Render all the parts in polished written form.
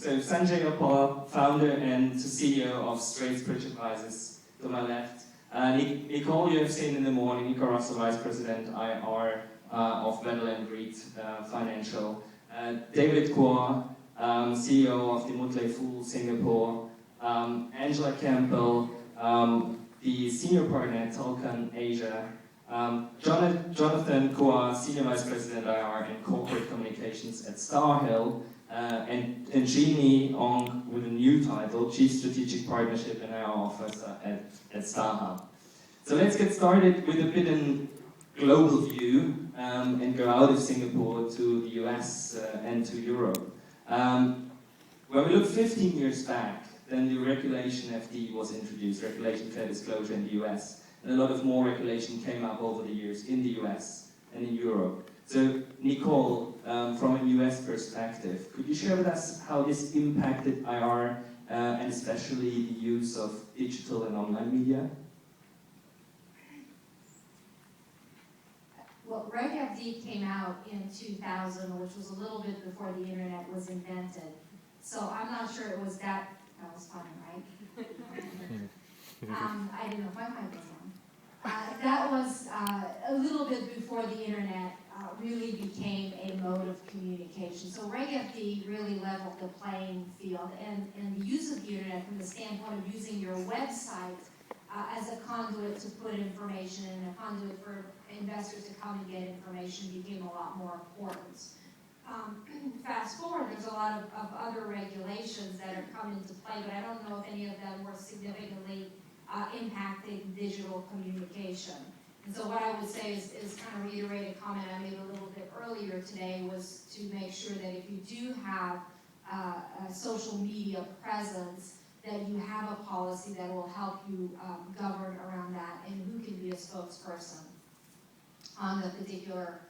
So Sanjay Uppal, founder and CEO of StraitsBridge Advisors, to my left. Nicole, you have seen in the morning, Nicole Russell, Vice President IR of Waddell and REIT Financial. David Kuah, CEO of the Motley Singapore. Angela Campbell, the Senior Partner at Tulchan Asia. Jonathan Kuah, Senior Vice President IR and Corporate Communications at StarHill. And Jeannie Ong with a new title, Chief Strategic Partnership and IR Officer at StarHub. So let's get started with a bit of global view and go out of Singapore to the US and to Europe. When we look 15 years back, then the regulation FD was introduced, Regulation Fair Disclosure in the US, and a lot of more regulation came up over the years in the US and in Europe. So Nicole, from a US perspective, could you share with us how this impacted IR and especially the use of digital and online media? Well, Reg FD came out in 2000, which was a little bit before the internet was invented. So I'm not sure it was that was funny, right? I didn't know if my mic was on. That was a little bit before the internet really became a mode of communication. So Reg FD really leveled the playing field, and the use of the internet from the standpoint of using your website as a conduit to put information and a conduit for investors to come and get information became a lot more important. Fast forward, there's a lot of other regulations that have come into play, but I don't know if any of them were significantly impacting digital communication. And so what I would say is kind of reiterate a comment I made a little bit earlier today, was to make sure that if you do have a social media presence, that you have a policy that will help you govern around that and who can be a spokesperson on the particular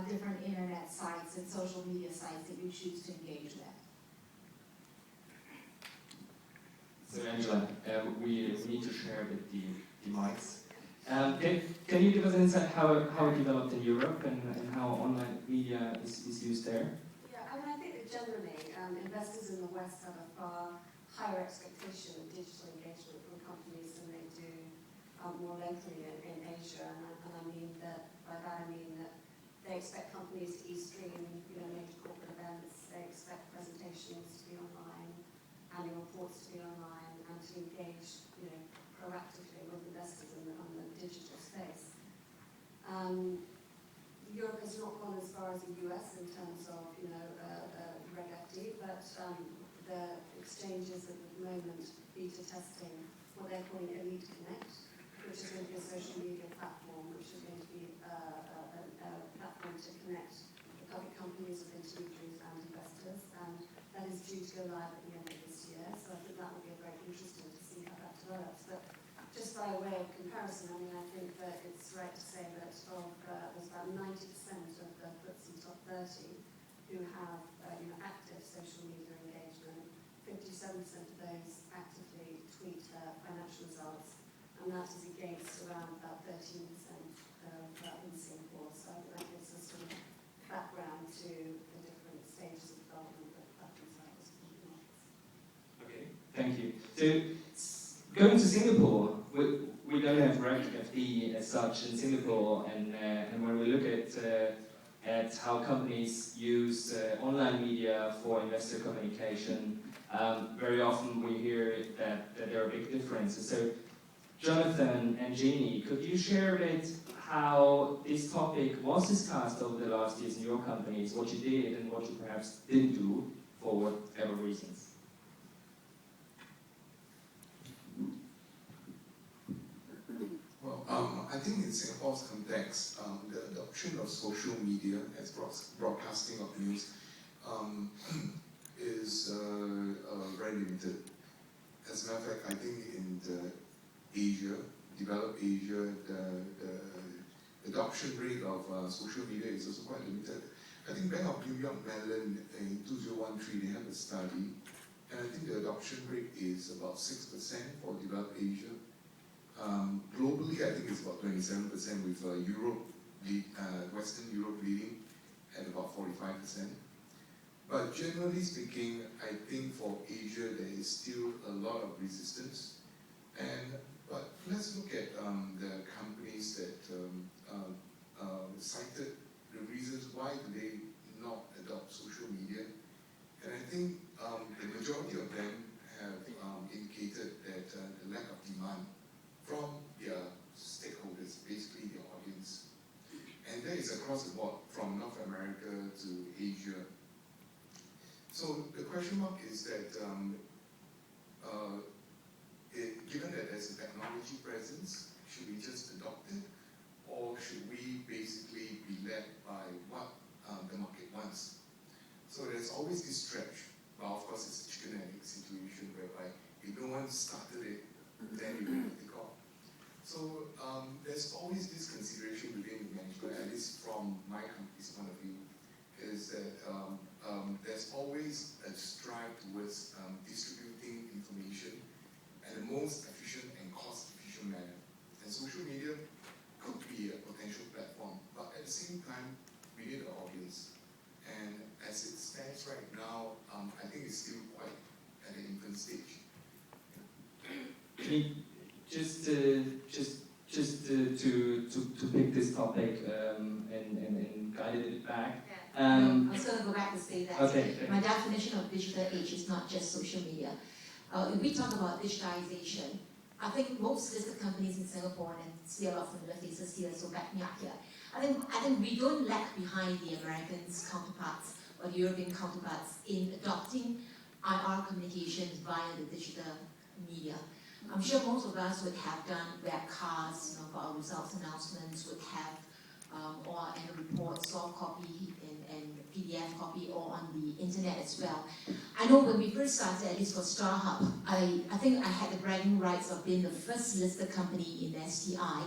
different internet sites and social media sites that you choose to engage with. So Angela, we need to share with the mics. Can you give us an insight how it developed in Europe and how online media is used there? Yeah, I mean, I think that generally investors in the West have a far higher expectation of digital engagement from companies than they do more locally in Asia. And I mean that, by that I mean that they expect companies to e-stream, major corporate events. They expect presentations to be online, annual reports to be online, and to engage, proactively with investors on the digital space. Europe has not gone as far as the US in terms of, Reg FD, but the exchanges at the moment, beta testing, what they're calling Elite Connect, which is going to be a social media platform, which is going to be a platform to connect the public companies with intermediaries and investors, and that is due to go live at the end of this year. So I think that will be very interesting to see how that develops. But just by way of comparison, I mean, I think that it's right to say that there's about 90% of the FTSE top 30 who have active social media engagement. 57% of those actively tweet financial results, and that is against around about 13% in Singapore. So that gives us sort of background to the different stages of development that these markets. Okay, thank you. So going to Singapore, we don't have Reg FD as such in Singapore, and when we look at how companies use online media for investor communication, very often we hear that there are big differences. So Jonathan and Jeannie, could you share a bit how this topic was discussed over the last years in your companies, what you did and what you perhaps didn't do for whatever reasons? Well, I think in Singapore's context, the adoption of social media as broadcasting of news is very limited. As a matter of fact, I think in developed Asia, the adoption rate of social media is also quite limited. I think Bank of New York Mellon in 2013, they have a study, and I think the adoption rate is about 6% for developed Asia. Globally, I think it's about 27% with Western Europe leading at about 45%. But generally speaking, I think for Asia there is still a lot of resistance. But let's look at the companies that cited the reasons why do they not adopt social media. And I think the majority of them have indicated that the lack of demand from their stakeholders, basically their audience. And that is across the board, from North America to Asia. So the question mark is that given that there's a technology presence, should we just adopt it? Or should we basically be led by what the market wants? So there's always this stretch. Well, of course, it's a chicken and egg situation whereby if no one started it, then it will take off. So there's always this consideration within the management, at least from my company's point of view, is that there's always a strive towards distributing information in the most efficient and cost-efficient manner. And social media could be a potential platform, but at the same time, we need an audience. And as it stands right now, I think it's still quite at an infant stage. Just to pick this topic and guide it back. I was going to go back and say that Okay. my definition of digital age is not just social media. If we talk about digitalization, I think most listed companies in Singapore, and see a lot of familiar faces here, so back me up here. I think we don't lag behind the American counterparts or the European counterparts in adopting IR communications via the digital media. I'm sure most of us would have done webcasts, for our results announcements, would have or annual report, soft copy and PDF copy, or on the internet as well. I know when we first started, at least for StarHub, I think I had the bragging rights of being the first listed company in STI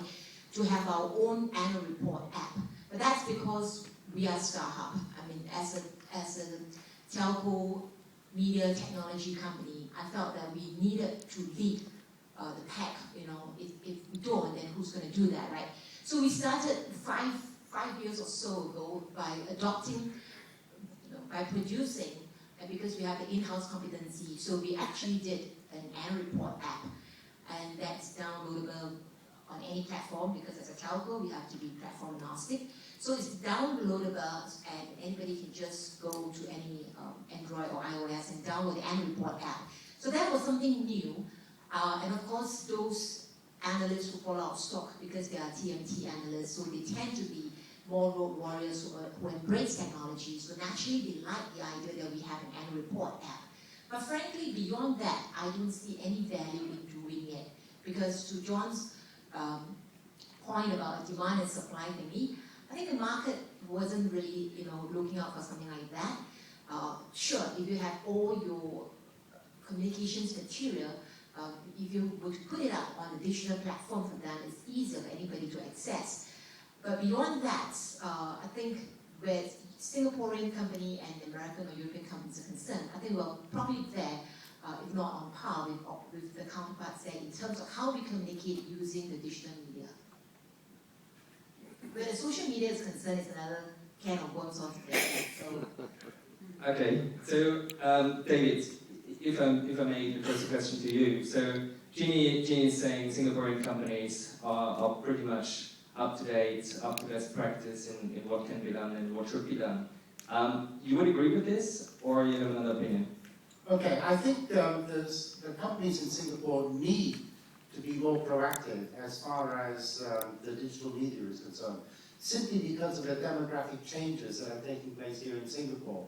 to have our own annual report app. But that's because we are StarHub. I mean, as a telco media technology company, I felt that we needed to lead the pack. If we don't, then who's going to do that, right? So we started five years or so ago by adopting, by producing, and because we have the in-house competency, so we actually did an annual report app, and that's downloadable on any platform, because as a telco, we have to be platform agnostic. So it's downloadable, and anybody can just go to any Android or iOS and download the annual report app. So that was something new, and of course, those analysts who follow our stock, because they are TMT analysts, so they tend to be more road warriors who embrace technology. So naturally, they like the idea that we have an annual report app. But frankly, beyond that, I don't see any value in doing it, because to John's point about demand and supply thingy, I think the market wasn't really, looking out for something like that. Sure, if you have all your communications material, if you would put it up on a digital platform for them, it's easier for anybody to access. But beyond that, I think where Singaporean company and American or European companies are concerned, I think we're probably there, if not on par with the counterparts there in terms of how we communicate using the digital media. Where the social media is concerned, it's another can of worms altogether. Okay, so David, if I may pose a question to you. So Jeannie is saying Singaporean companies are pretty much up to date, up to best practice in what can be done and what should be done. You would agree with this, or you have another opinion? Okay, I think the companies in Singapore need to be more proactive as far as the digital media is concerned, simply because of the demographic changes that are taking place here in Singapore.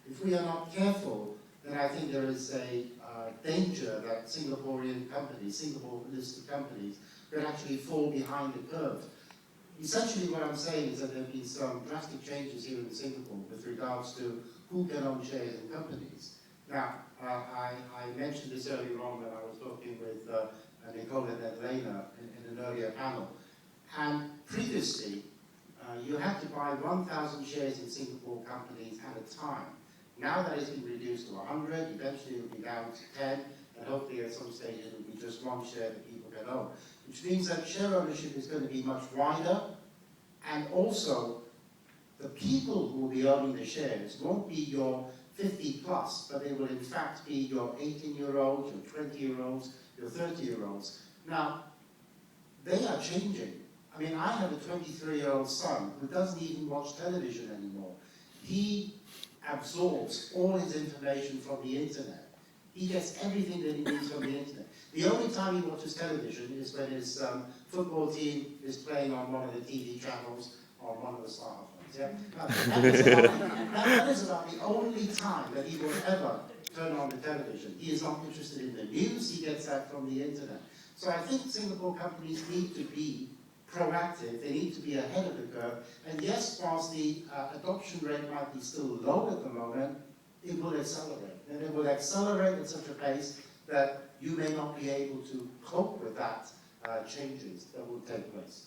If we are not careful, then I think there is a danger that Singaporean companies, Singapore-listed companies, could actually fall behind the curve. Essentially what I'm saying is that there have been some drastic changes here in Singapore with regards to who can own shares in companies. Now, I mentioned this earlier on when I was talking with Nicole and Elena in an earlier panel. And previously, you had to buy 1,000 shares in Singapore companies at a time. Now that has been reduced to 100, eventually it will be down to 10, and hopefully at some stage it will be just one share that people can own. Which means that share ownership is going to be much wider, and also the people who will be owning the shares won't be your 50 plus, but they will in fact be your 18-year-olds, your 20-year-olds, your 30-year-olds. Now, they are changing. I mean, I have a 23-year-old son who doesn't even watch television anymore. He absorbs all his information from the internet. He gets everything that he needs from the internet. The only time he watches television is when his football team is playing on one of the TV channels on one of the StarHub ones. Yeah? That is about the only time that he will ever turn on the television. He is not interested in the news, he gets that from the internet. So I think Singapore companies need to be proactive, they need to be ahead of the curve. And yes, whilst the adoption rate might be still low at the moment, it will accelerate. And it will accelerate at such a pace that you may not be able to cope with that changes that will take place.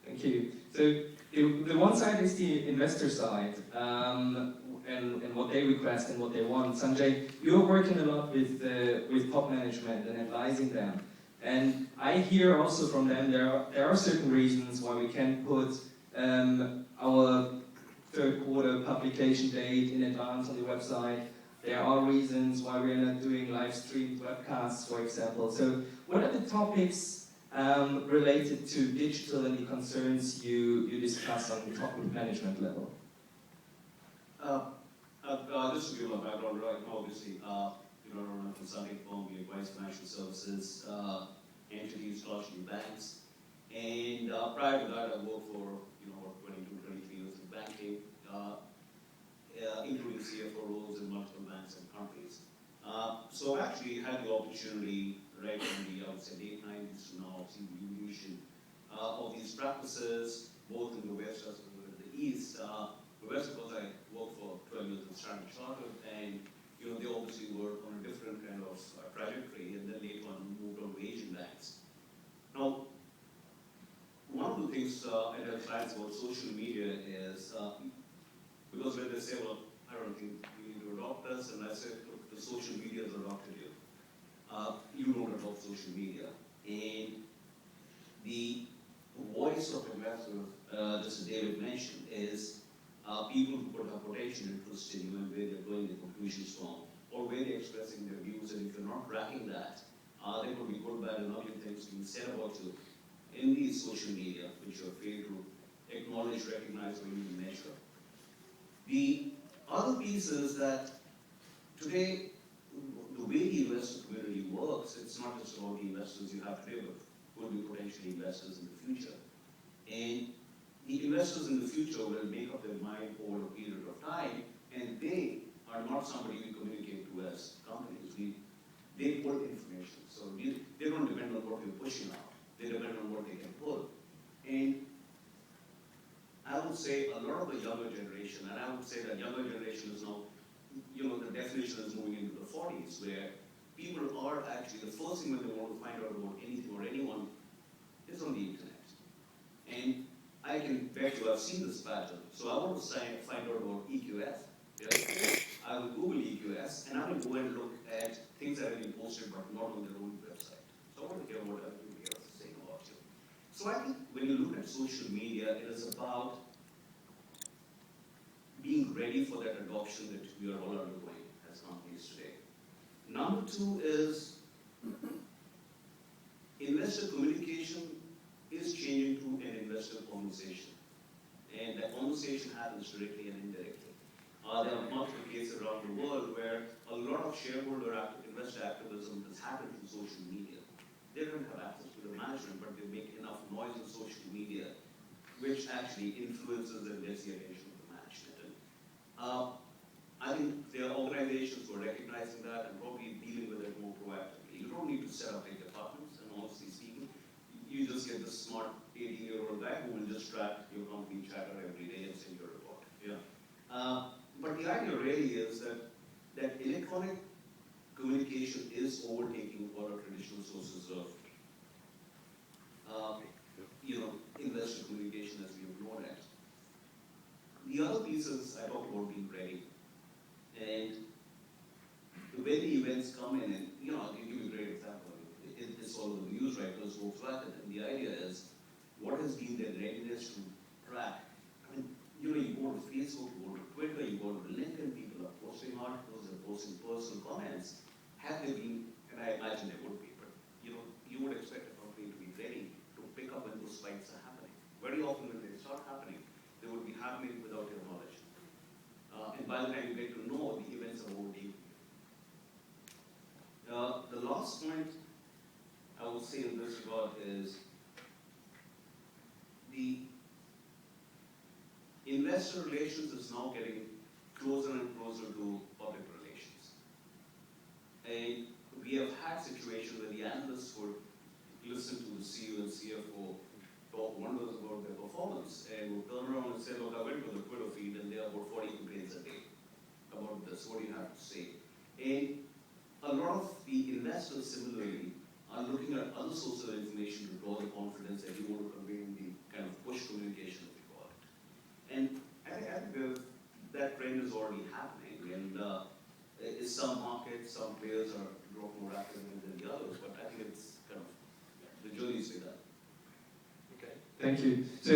Thank you. So the one side is the investor side, and what they request and what they want. Sanjay, you're working a lot with top management and advising them. And I hear also from them there are certain reasons why we can't put our third quarter publication date in advance on the website. There are reasons why we're not doing live streamed webcasts, for example. So what are the topics related to digital and the concerns you discuss on the top management level? Just to give a background, right now, obviously, run a consulting firm, we advise financial services, entities, largely banks. And prior to that, I worked for 22, 23 years in banking, including CFO roles in multiple banks and countries. So I've actually had the opportunity, right from the, I would say, late 90s to now, see the evolution of these practices, both in the West as well as the East. The West, of course, I worked for 12 years in Standard Chartered, and they obviously were on a different kind of trajectory, and then later on moved on to Asian banks. Now, one of the things I tell clients about social media is, because when they say, well, I don't think you need to adopt this, and I say, look, the social media has adopted you. You don't adopt social media. And the voice of investors, just as David mentioned, is people who put a potential interest in you and where they're drawing their conclusions from, or where they're expressing their views, and if you're not tracking that, there could be good, bad, and ugly things being said about you in these social media, which you're failed to acknowledge, recognize, or even measure. The other piece is that today, the way the investor community works, it's not just about the investors you have today, but will be potentially investors in the future. And the investors in the future will make up their mind over a period of time, and they are not somebody we communicate to as companies. They pull information, so they don't depend on what we're pushing out. They depend on what they can pull. And I would say a lot of the younger generation, and I would say that younger generation is now, the definition is moving into the 40s, where people are actually, the first thing when they want to find out about anything or anyone is on the internet. And I can bet you I've seen this pattern. So I want to find out about EQS. Yeah? I will Google EQS, and I will go and look at things that have been posted but not on their own website. So I want to hear what everybody else is saying about you. So I think when you look at social media, it is about being ready for that adoption that we are all undergoing as companies today. Number two is investor communication is changing to an investor conversation. And that conversation happens directly and indirectly. There are multiple cases around the world where a lot of shareholder investor activism has happened through social media. They don't have access to the management, but they make enough noise on social media, which actually influences and gets the attention of the management. And, I think there are organizations who are recognizing that and probably dealing with it more proactively. You don't need to set up big departments, and honestly speaking, you just get this smart 80-year-old guy who will just track your company chatter every day and send your report. Yeah. But the idea really is that electronic communication is overtaking all our traditional sources of investor communication as we have known it. The other piece is I talked about being ready. And the way the events come in, and I'll give you a great example. It's all over the news right now, Volkswagen, and the idea is what has been their readiness to track. I mean, you go to Facebook, you go to Twitter, you go to LinkedIn, people are posting articles, they're posting personal comments. Have they been, and I imagine they would be, but you would expect a company to be ready to pick up when those spikes are happening. Very often when they start happening, they would be happening without your knowledge. And by the time you get to know, the events are more deep. The last point I would say in this regard is the investor relations is now getting closer and closer to public relations. And we have had situations where the analysts would listen to the CEO and CFO talk wonders about their performance and would turn around and say, look, I went to the Twitter feed and there are about 40 complaints a day about this. What do you have to say? And a lot of the investors similarly are looking at other sources of information to draw the confidence that you want to convey in the kind of push communication that we call it. And I think that trend is already happening. And in some markets, some players are a lot more active than the others, but I think it's kind of, the jury's with that. Okay, thank you. So,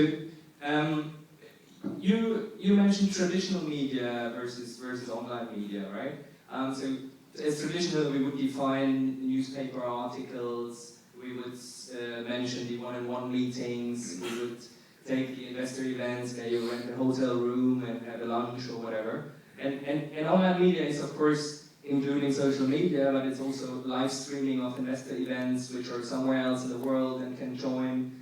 you mentioned traditional media versus online media, right? So, as traditional, we would define newspaper articles, we would mention the one-on-one meetings, we would take the investor events where you rent a hotel room and have a lunch or whatever. And online media is, of course, including social media, but it's also live streaming of investor events which are somewhere else in the world and can join.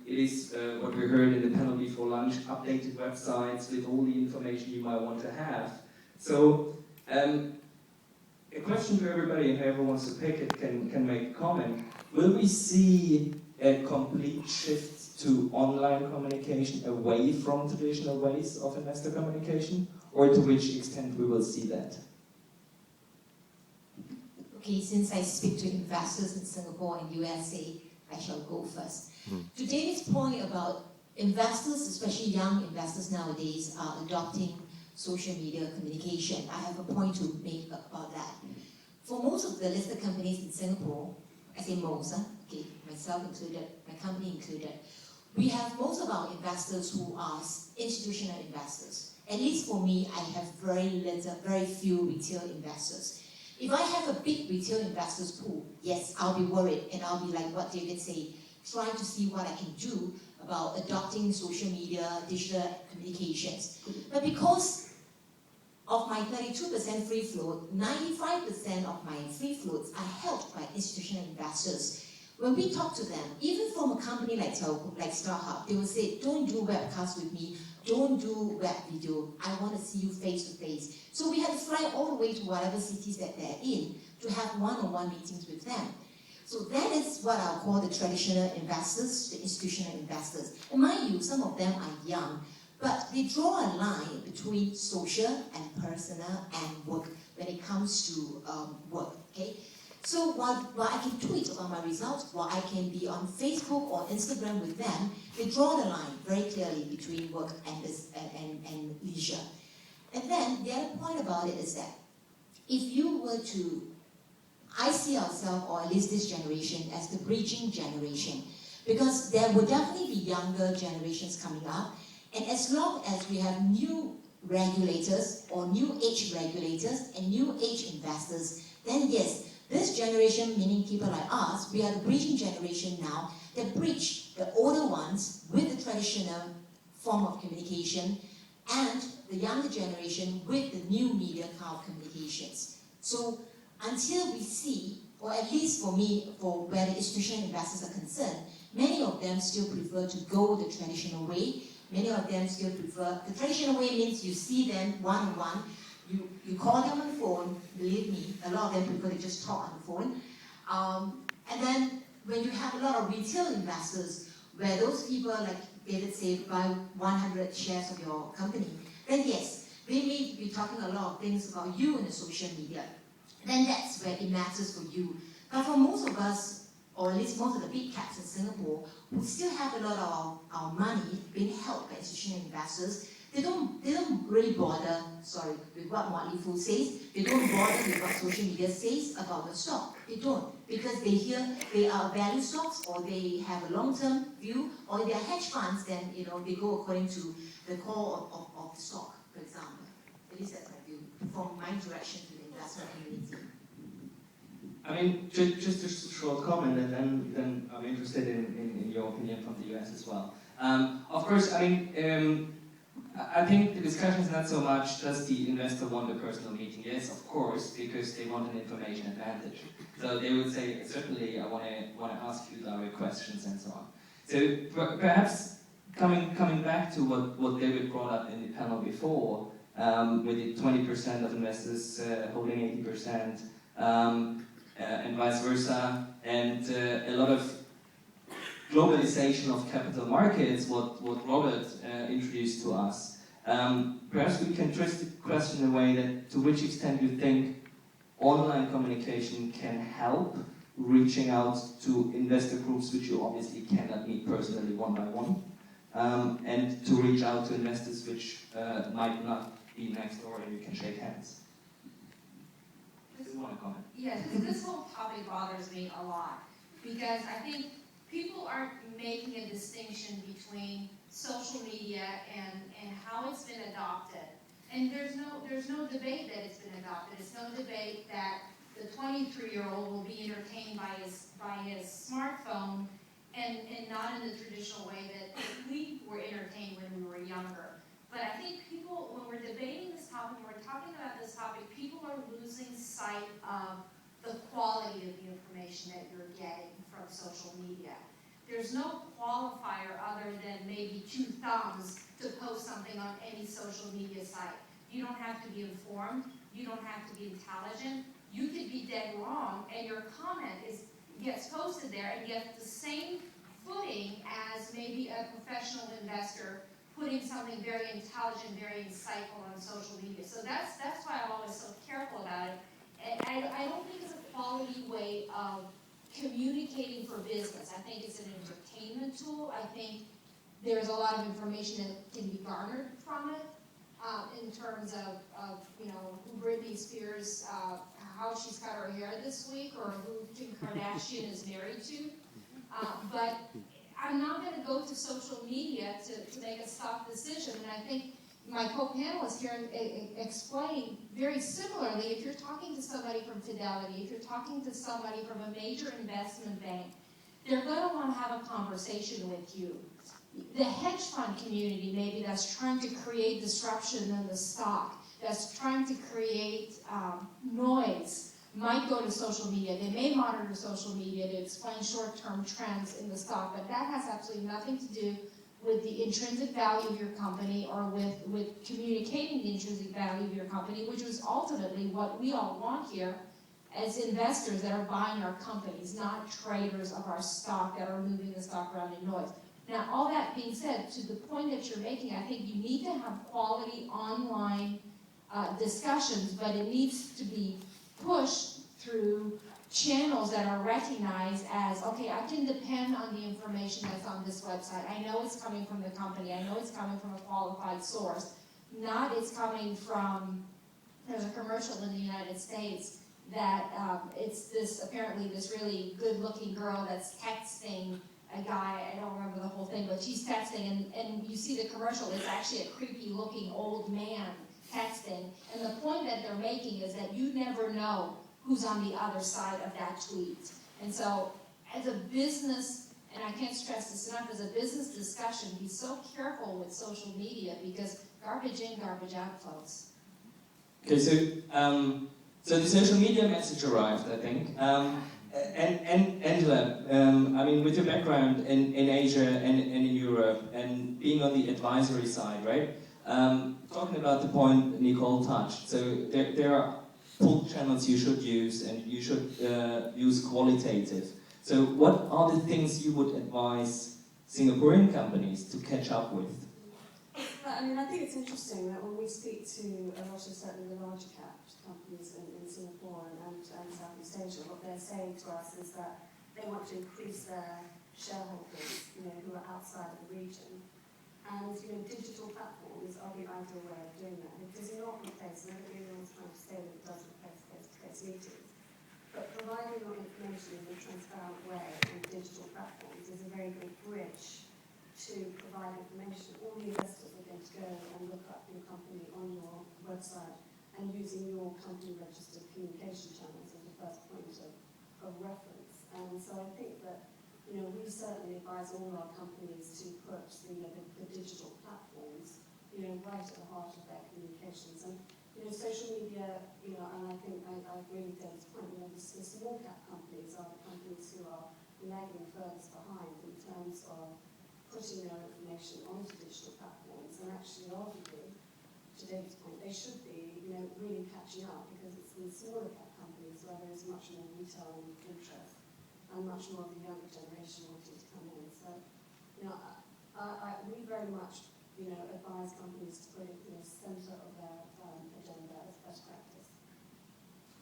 It is what we heard in the panel before lunch, updated websites with all the information you might want to have. So, a question for everybody, and whoever wants to pick it can make a comment. Will we see a complete shift to online communication away from traditional ways of investor communication? Or to which extent we will see that? Okay, since I speak to investors in Singapore and USA, I shall go first. To David's point about investors, especially young investors nowadays, are adopting social media communication. I have a point to make about that. For most of the listed companies in Singapore, I say most, okay, myself included, my company included, we have most of our investors who are institutional investors. At least for me, I have very few retail investors. If I have a big retail investors pool, yes, I'll be worried and I'll be like what David said, trying to see what I can do about adopting social media, digital communications. But because of my 32% free float, 95% of my free floats are held by institutional investors. When we talk to them, even from a company like StarHub, they will say, don't do webcasts with me, don't do web video, I want to see you face to face. So we had to fly all the way to whatever cities that they're in to have one-on-one meetings with them. So that is what I'll call the traditional investors, the institutional investors. And mind you, some of them are young, but they draw a line between social and personal and work when it comes to work, okay? So while I can tweet about my results, while I can be on Facebook or Instagram with them, they draw the line very clearly between work and leisure. And then the other point about it is that if you were to, I see ourselves, or at least this generation, as the bridging generation, because there will definitely be younger generations coming up, and as long as we have new regulators or new age regulators and new age investors, then yes, this generation, meaning people like us, we are the bridging generation now that bridge the older ones with the traditional form of communication and the younger generation with the new media kind of communications. So until we see, or at least for me, for where the institutional investors are concerned, many of them still prefer to go the traditional way. Many of them still prefer, the traditional way means you see them one-on-one, you call them on the phone, believe me, a lot of them prefer to just talk on the phone. And then when you have a lot of retail investors, where those people, like David said, buy 100 shares of your company, then yes, they may be talking a lot of things about you in the social media. Then that's where it matters for you. But for most of us, or at least most of the big caps in Singapore, who still have a lot of our money being held by institutional investors, they don't really bother, with what Motley says. They don't bother with what social media says about the stock. They don't, because they hear they are value stocks, or they have a long-term view, or they are hedge funds. Then they go according to the call of the stock, for example. At least that's my view. inform my direction to the investment community. I mean, just a short comment, and then I'm interested in your opinion from the US as well. Of course, I mean, I think the discussion is not so much does the investor want a personal meeting. Yes, of course, because they want an information advantage. So they would say, certainly, I want to ask you direct questions and so on. So perhaps coming back to what David brought up in the panel before, with the 20% of investors holding 80%, and vice versa, and a lot of globalization of capital markets, what Robert introduced to us. Perhaps we can twist the question in a way that to which extent you think online communication can help reaching out to investor groups which you obviously cannot meet personally one by one, and to reach out to investors which might not be next door and you can shake hands. Do you want to comment? Yeah, this whole topic bothers me a lot because I think people aren't making a distinction between social media and how it's been adopted. And there's no debate that it's been adopted. It's no debate that the 23-year-old will be entertained by his smartphone and not in the traditional way that we were entertained when we were younger. But I think people, when we're debating this topic, when we're talking about this topic, people are losing sight of the quality of the information that you're getting from social media. There's no qualifier other than maybe 2 thumbs to post something on any social media site. You don't have to be informed. You don't have to be intelligent. You could be dead wrong, and your comment gets posted there and gets the same footing as maybe a professional investor putting something very intelligent, very insightful on social media. So that's why I'm always so careful about it. And I don't think it's a quality way of communicating for business. I think it's an entertainment tool. I think there's a lot of information that can be garnered from it in terms of you know, who Britney Spears, how she's cut her hair this week, or who Kim Kardashian is married to. But I'm not going to go to social media to make a stock decision. And I think my co-panelists here explain very similarly, if you're talking to somebody from Fidelity, if you're talking to somebody from a major investment bank, they're going to want to have a conversation with you. The hedge fund community, maybe, that's trying to create disruption in the stock, that's trying to create noise, might go to social media. They may monitor social media to explain short-term trends in the stock, but that has absolutely nothing to do with the intrinsic value of your company or with communicating the intrinsic value of your company, which was ultimately what we all want here as investors that are buying our companies, not traders of our stock that are moving the stock around in noise. Now, all that being said, to the point that you're making, I think you need to have quality online discussions, but it needs to be pushed through channels that are recognized as, okay, I can depend on the information that's on this website. I know it's coming from the company. I know it's coming from a qualified source. Not it's coming from, there's a commercial in the United States that it's this, apparently this really good-looking girl that's texting a guy, I don't remember the whole thing, but she's texting, and you see the commercial, it's actually a creepy-looking old man texting. And the point that they're making is that you never know who's on the other side of that tweet. And so, as a business, and I can't stress this enough, as a business discussion, be so careful with social media because garbage in, garbage out, folks. Okay, so the social media message arrived, I think. And Angela, I mean, with your background in Asia and in Europe, and being on the advisory side, right? Talking about the point Nicole touched, so there are full channels you should use, and you should use qualitative. So what are the things you would advise Singaporean companies to catch up with? I mean, I think it's interesting that when we speak to a lot of certainly the larger cap companies in Singapore and Southeast Asia, what they're saying to us is that they want to increase their shareholders, you know, who are outside of the region. And, you know, digital platforms are the ideal way of doing that. It does not replace, and everyone's trying to say that it does replace face-to-face meetings. But providing your information in a transparent way on digital platforms is a very good bridge to provide information. All the investors are going to go and look up your company on your website and using your company registered communication channels as the first point of reference. And so I think that, you know, we certainly advise all our companies to put, you know, the digital platforms, you know, right at the heart of their communications. And, you know, social media, you know, and I think I agree with Dave's point, you know, the small cap companies are the companies who are lagging furthest behind in terms of putting their information onto digital platforms, and actually arguably, to David's point, they should be, you know, really catching up, because it's the smaller cap companies where there is much more retail interest and much more of the younger generation wanting to come in. So, you know, we very much, you know, advise companies to put it in the centre of their agenda as best practice.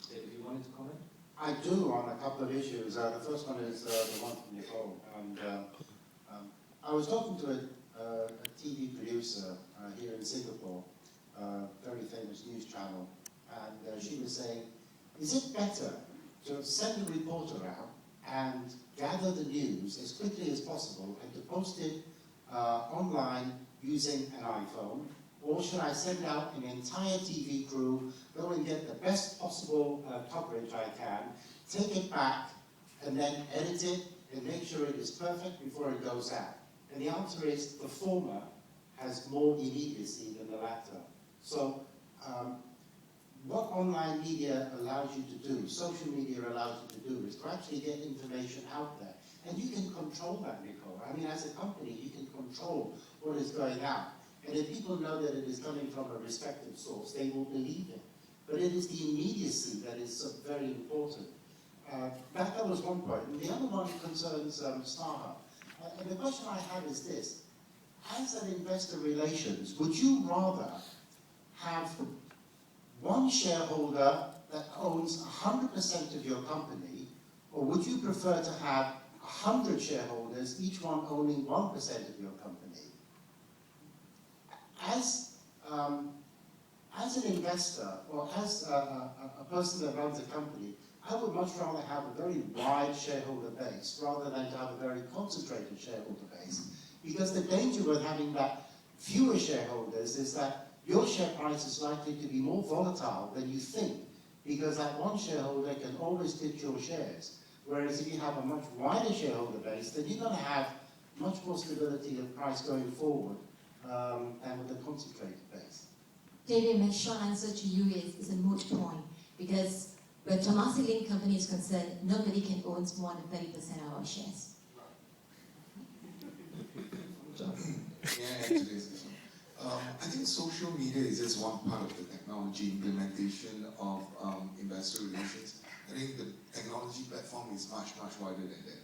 David, you wanted to comment? I do on a couple of issues. The first one is the one from Nicole. And I was talking to a TV producer here in Singapore, very famous news channel, and she was saying, is it better to send a reporter out and gather the news as quickly as possible and to post it online using an iPhone, or should I send out an entire TV crew, go and get the best possible coverage I can, take it back, and then edit it and make sure it is perfect before it goes out? And the answer is the former has more immediacy than the latter. So what online media allows you to do, social media allows you to do, is to actually get information out there. And you can control that, Nicole. I mean, as a company, you can control what is going out. And if people know that it is coming from a respected source, they will believe it. But it is the immediacy that is very important. That was one point. And the other one concerns StarHub. And the question I have is this. As an investor relations, would you rather have one shareholder that owns 100% of your company, or would you prefer to have 100 shareholders, each one owning 1% of your company? As an investor, or as a person that runs a company, I would much rather have a very wide shareholder base rather than to have a very concentrated shareholder base. Because the danger with having that fewer shareholders is that your share price is likely to be more volatile than you think, because that one shareholder can always ditch your shares. Whereas if you have a much wider shareholder base, then you're going to have much more stability of price going forward than with a concentrated base. David, my short answer to you is a moot point, because where Temasek Link Company is concerned, nobody can own more than 30% of our shares. Yeah, add to this. I think social media is just one part of the technology implementation of investor relations. I think the technology platform is much, much wider than that.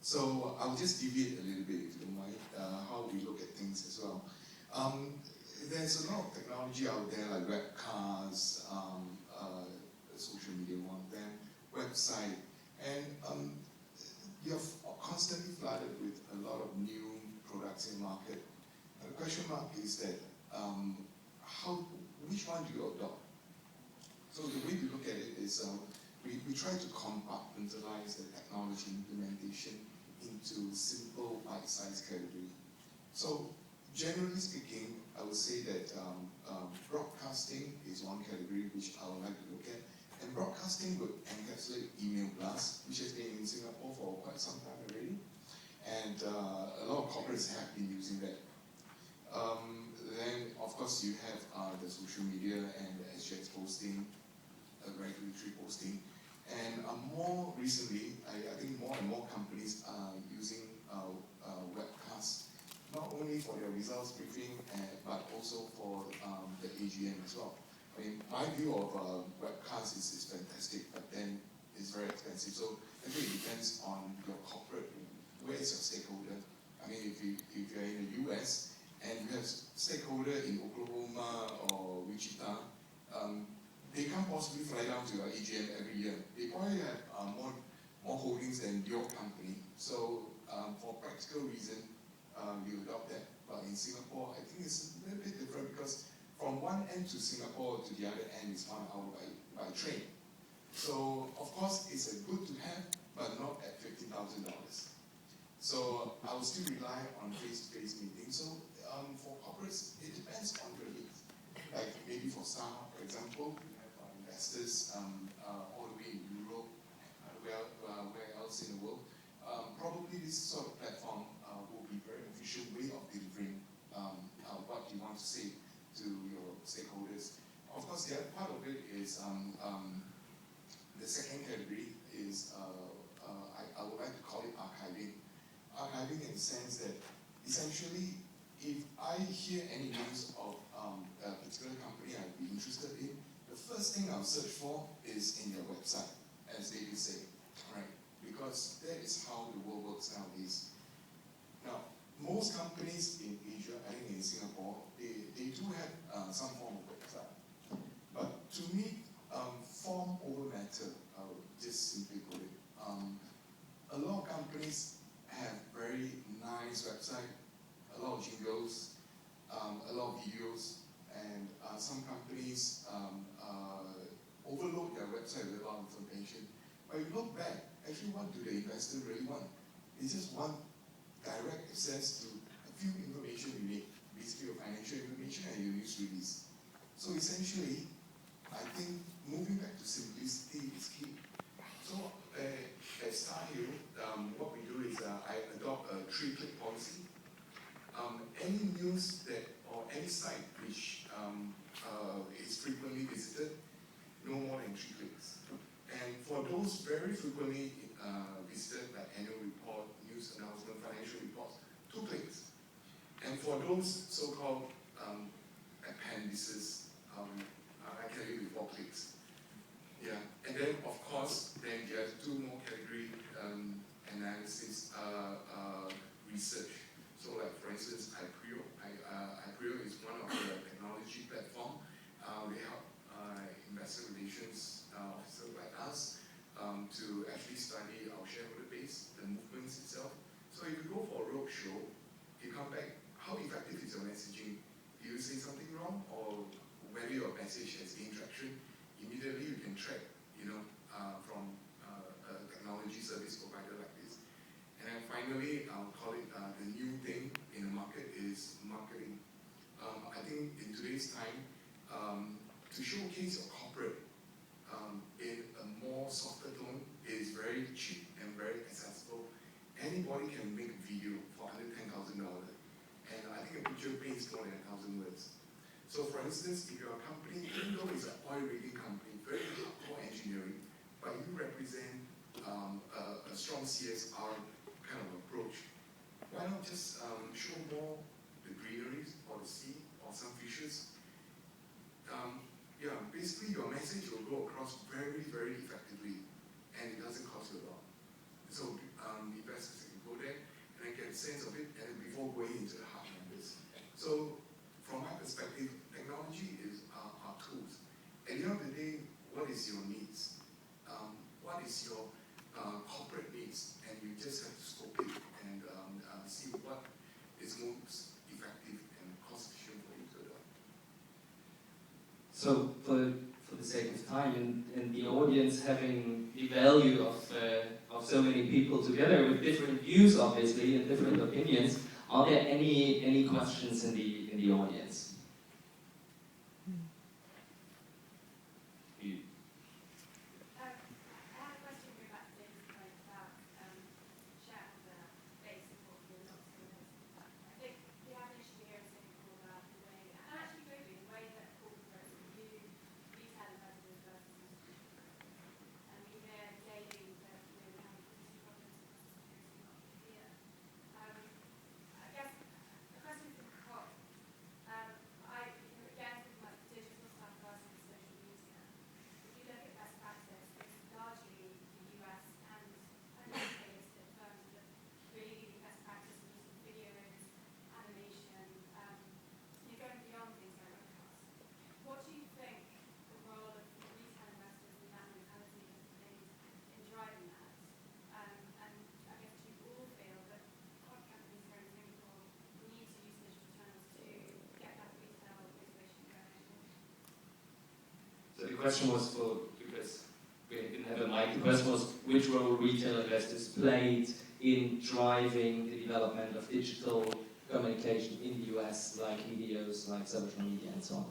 So I'll just deviate a little bit, if you don't mind, how we look at things as well. There's a lot of technology out there, like webcasts, social media, one of them, website, and you're constantly flooded with a lot of new products in the market. And the question mark is that which one do you adopt? So the way we look at it is we try to compartmentalize the technology implementation into simple bite-sized category. So generally speaking, I would say that broadcasting is one category which I would like to look at. And broadcasting would encapsulate email blast, which has been in Singapore for quite some time already. And a lot of corporates have been using that. Then, of course, you have the social media and the SGX posting, regulatory posting. And more recently, I think more and more companies are using webcasts, not only for their results briefing, but also for the AGM as well. I mean, my view of webcasts is fantastic, but then it's very expensive. So I think it depends on your corporate, where is your stakeholder. I mean, if you're in the US and you have stakeholder in Oklahoma or Wichita, they can't possibly fly down to your AGM every year. They probably have more holdings than your company. So for practical reason, you adopt that. But in Singapore, I think it's a little bit different, because from one end to Singapore to the other end is 1 hour by train. So of course it's a good to have, but not at $50,000. So I will still rely on face-to-face meetings. So for corporates, it depends on your needs. Like maybe for StarHub, for example, we have investors all the way in Europe, where else in the world. Probably this sort of platform will be a very efficient way of delivering what you want to say to your stakeholders. Of course, the other part of it is the second category is I would like to call it archiving. Archiving in the sense that essentially, if I hear any news of a particular company I'd be interested in, the first thing I'll search for is in their website, as they would say, right? Because that is how the world works nowadays. Now, most companies in Asia, I think in Singapore, they do have some form of website. But to me, form over matter, I would just simply put it. A lot of companies have very nice website, a lot of jingles, a lot of videos, and some companies overload their website with a lot of information. But you look back, actually what do the investors really want? They just want direct access to a few information you need, basically your financial information and your news release. So essentially, I think moving back to simplicity is key. So at StarHill, what we do is I adopt a 3-click policy. Any news that or any site which is frequently visited, no more than 3 clicks. And for those very frequently visited, like annual report, news announcement, financial reports, 2 clicks. And for those so-called appendices, I can leave with 4 clicks. Yeah, and then of course, then you have 2 more category analysis, research. So like for instance, Iprio is one of the technology platform. They help investor relations officers like us to actually study our shareholder base, the movements itself. So if you go for a roadshow, you come back, how effective is your messaging? Do you say something wrong, or whether your message has gained traction? Immediately you can track, from a technology service provider like this. And then finally, I'll call it the new thing in the market is marketing. I think in today's time, to showcase your corporate in a more softer tone is very cheap and very accessible. Anybody can make a video for under $10,000, and I think a picture paints more than 1,000 words. So for instance, if you're a company, even though it's an oil rigging company, very hardcore engineering, but you represent a strong CSR kind of approach, why not just show more the greeneries or the sea or some fishes? Yeah, basically your message will go across very, very effectively, and it doesn't cost you a lot. So investors can go there and then get a sense of it, and before going into the hard numbers. So from my perspective, technology is our tools. At the end of the day, what is your needs? What is your corporate needs? And you just have to scope it and see what is most effective and cost efficient for you to do. So for the sake of time and the audience having the value of so many people together with different views, obviously, and different opinions, are there any questions in the audience? The question was because we didn't have a mic, the question was which role retail investors played in driving the development of digital communication in the US, like videos, like social media and so on.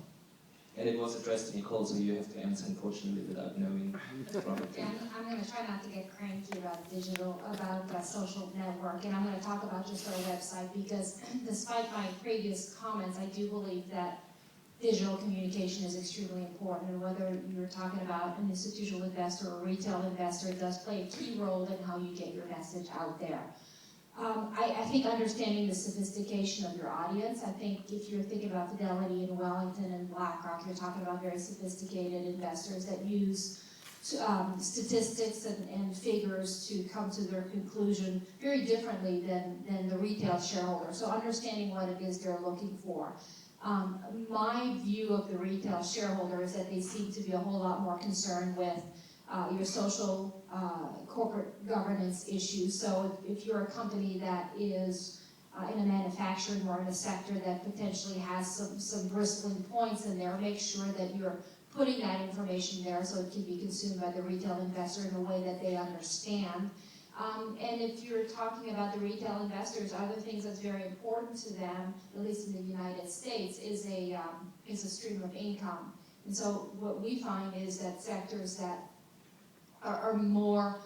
and it was addressed to Nicole, so you have to answer, unfortunately, without knowing from it. And I'm going to try not to get cranky about the social network, and I'm going to talk about just our website, because despite my previous comments, I do believe that digital communication is extremely important, and whether you're talking about an institutional investor or a retail investor, it does play a key role in how you get your message out there. I think understanding the sophistication of your audience, I think if you're thinking about Fidelity and Wellington and BlackRock, you're talking about very sophisticated investors that use statistics and figures to come to their conclusion very differently than the retail shareholder. So understanding what it is they're looking for. My view of the retail shareholder is that they seem to be a whole lot more concerned with your social corporate governance issues. So if you're a company that is in a manufacturing or in a sector that potentially has some bristling points in there, make sure that you're putting that information there so it can be consumed by the retail investor in a way that they understand. And if you're talking about the retail investors, other things that's very important to them, at least in the United States, is a stream of income. And so what we find is that sectors that are more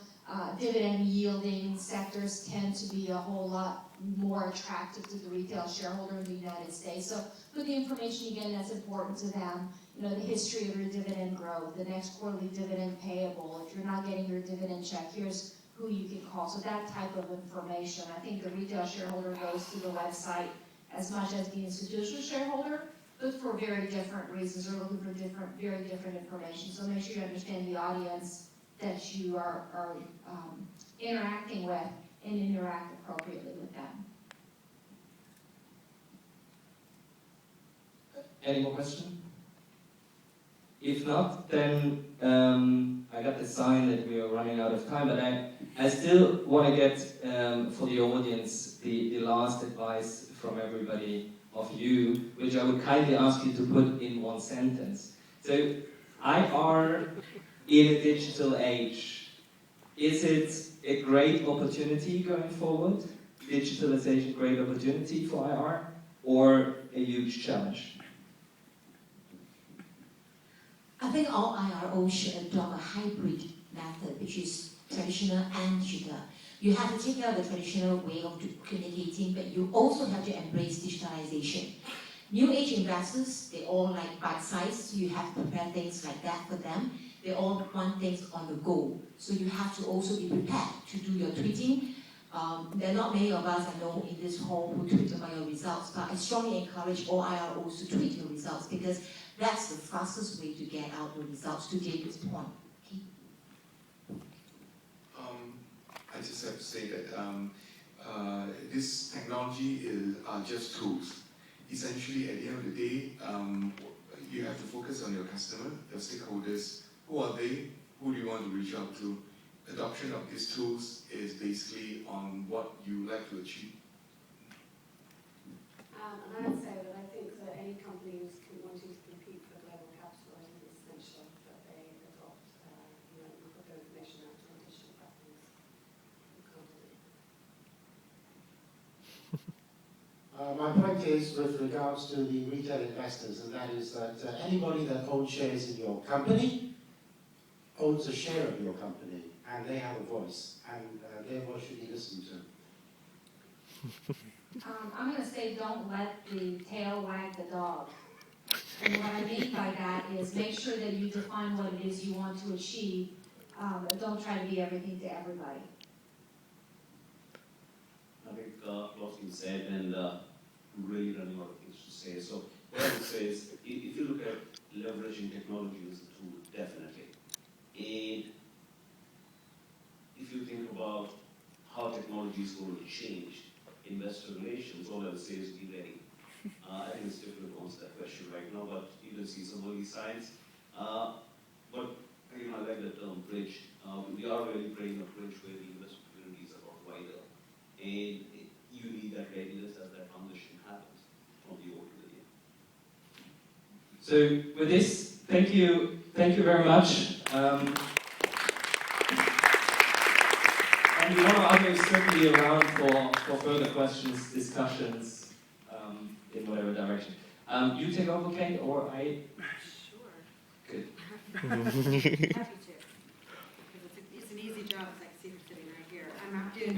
dividend yielding sectors tend to be a whole lot more attractive to the retail shareholder in the United States. So put the information again that's important to them, the history of your dividend growth, the next quarterly dividend payable. If you're not getting your dividend check, here's who you can call. So that type of information. I think the retail shareholder goes to the website as much as the institutional shareholder, but for very different reasons. They're looking for very different information. So make sure you understand the audience that you are interacting with and interact appropriately with them. Any more questions? If not, then I got the sign that we are running out of time, but I still want to get for the audience the last advice from everybody of you, which I would kindly ask you to put in one sentence. So, IR in a digital age, is it a great opportunity going forward? Digitalization, great opportunity for IR, or a huge challenge? I think all IROs should adopt a hybrid method, which is traditional and digital. You have to take out the traditional way of communicating, but you also have to embrace digitalization. New age investors, they all like bite size, so you have to prepare things like that for them. They all want things on the go. So you have to also be prepared to do your tweeting. There are not many of us I know in this hall who tweet about your results, but I strongly encourage all IROs to tweet your results because that's the fastest way to get out the results, to David's point. Okay? I just have to say that this technology are just tools. Essentially, at the end of the day, you have to focus on your customer, your stakeholders. Who are they? Who do you want to reach out to? Adoption of these tools is basically on what you like to achieve. And I would say that I think that any company who's wanting to compete for global capital, I think it's essential that they adopt, and put their information out to on digital platforms. My point is with regards to the retail investors, and that is that anybody that owns shares in your company owns a share of your company, and they have a voice, and therefore should be listened to. I'm going to say don't let the tail wag the dog. And what I mean by that is make sure that you define what it is you want to achieve. Don't try to be everything to everybody. I think what you said, and I'm really running out of things to say. So what I would say is, if you look at leveraging technology as a tool, definitely. And if you think about how technology is going to change investor relations, all I would say is be ready. I think it's difficult to answer that question right now, but you can see some early signs. But I like the term bridge. We are really creating a bridge where the investment communities are a lot wider. And you need that readiness as that transition happens from the old to the new. So with this, thank you very much. And we want others certainly around for further questions, discussions, in whatever direction. You take over, Kate, or I? Good. Happy to. Because it's an easy job, it's like sitting right here. I'm not doing